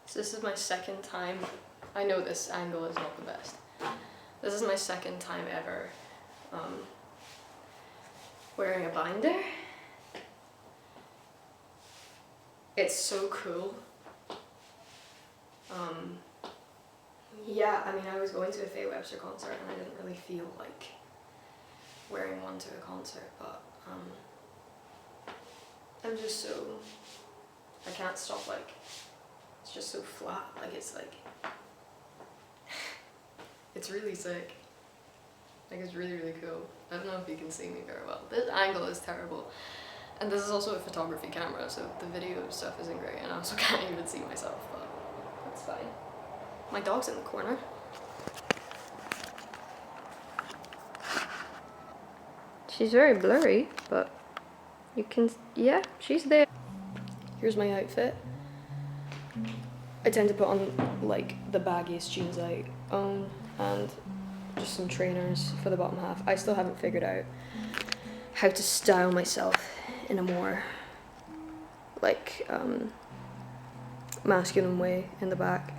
So this is my second time. I know this angle is not the best. This is my second time ever wearing a binder. It's so cool. Yeah, I mean, I was going to a Faye Webster concert and I didn't really feel like wearing one to a concert, but I'm just so, I can't stop, like, it's just so flat, like it's like, it's really sick. Like, it's really, really cool. I don't know if you can see me very well. This angle is terrible. And this is also a photography camera, so the video stuff isn't great, and I also can't even see myself, but that's fine. My dog's in the corner. She's very blurry, but you can, yeah, she's there. Here's my outfit. I tend to put on like the baggiest jeans I own and just some trainers for the bottom half. I still haven't figured out how to style myself in a more like masculine way in the back.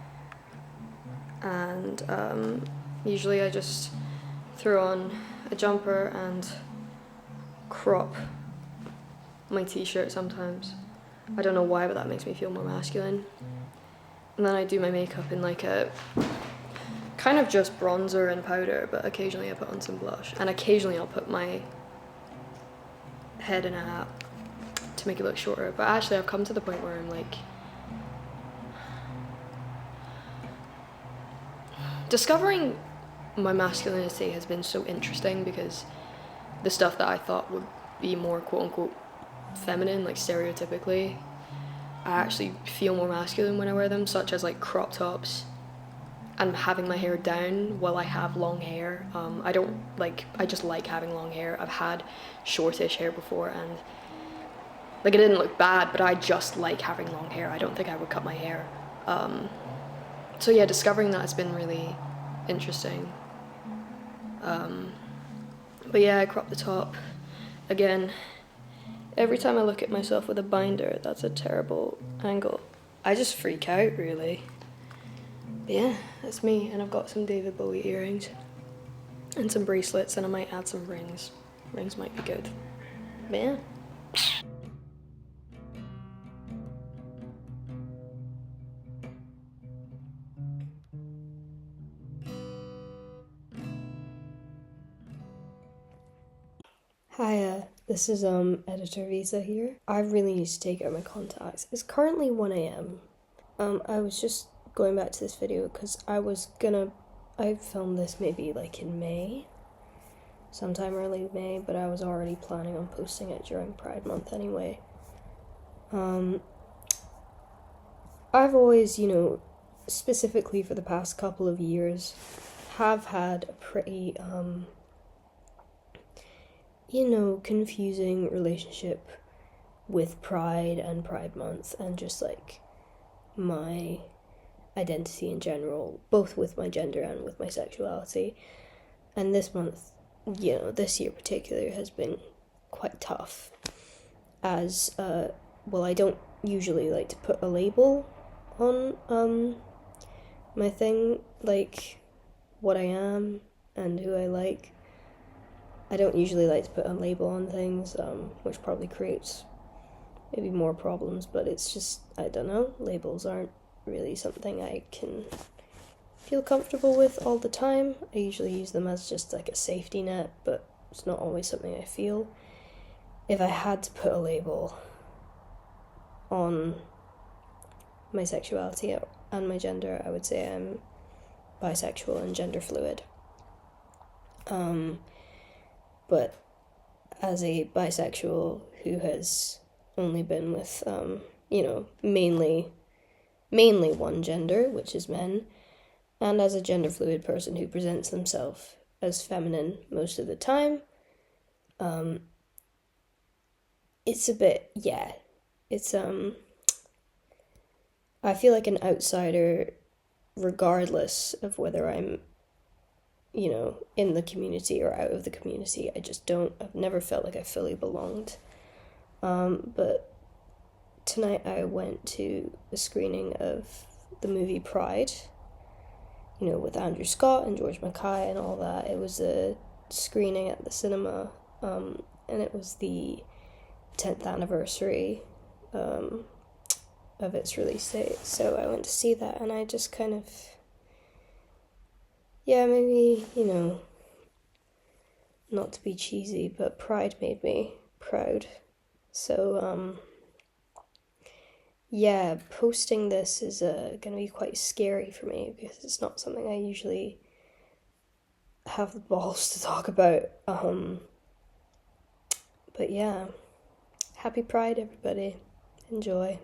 And usually I just throw on a jumper and crop my t-shirt sometimes. I don't know why, but that makes me feel more masculine. And then I do my makeup in like a kind of just bronzer and powder, but occasionally I put on some blush, and occasionally I'll put my head in a hat to make it look shorter. But actually I've come to the point where I'm like, discovering my masculinity has been so interesting, because the stuff that I thought would be more quote-unquote feminine, like stereotypically, I actually feel more masculine when I wear them, such as like crop tops and having my hair down while I have long hair. I just like having long hair. I've had shortish hair before and like it didn't look bad, but I just like having long hair. I don't think I would cut my hair. So yeah, discovering that has been really interesting. But yeah, I cropped the top. Again, every time I look at myself with a binder, that's a terrible angle. I just freak out, really. But yeah, that's me, and I've got some David Bowie earrings and some bracelets, and I might add some rings. Rings might be good. But yeah. Hi, this is Editor Visa here. I really need to take out my contacts. It's currently 1 a.m. I was just going back to this video because I filmed this maybe like in May, sometime early May, but I was already planning on posting it during Pride Month anyway. I've always, specifically for the past couple of years, have had a pretty, confusing relationship with Pride and Pride Month, and just like my identity in general, both with my gender and with my sexuality. And this month, this year particularly, has been quite tough, as I don't usually like to put a label on my thing, like what I am and who I like. I don't usually like to put a label on things, which probably creates maybe more problems, but it's just, I don't know, labels aren't really something I can feel comfortable with all the time. I usually use them as just like a safety net, but it's not always something I feel. If I had to put a label on my sexuality and my gender, I would say I'm bisexual and gender fluid. But as a bisexual who has only been with, mainly one gender, which is men, and as a gender fluid person who presents themselves as feminine most of the time, it's a bit, it's, I feel like an outsider regardless of whether I'm, in the community or out of the community. I've never felt like I fully belonged. But tonight I went to a screening of the movie Pride, you know, with Andrew Scott and George Mackay and all that. It was a screening at the cinema, and it was the 10th anniversary of its release date. So I went to see that, and I just kind of, yeah, maybe, you know, not to be cheesy, but Pride made me proud. So, yeah, posting this is going to be quite scary for me because it's not something I usually have the balls to talk about. But yeah, happy Pride, everybody. Enjoy.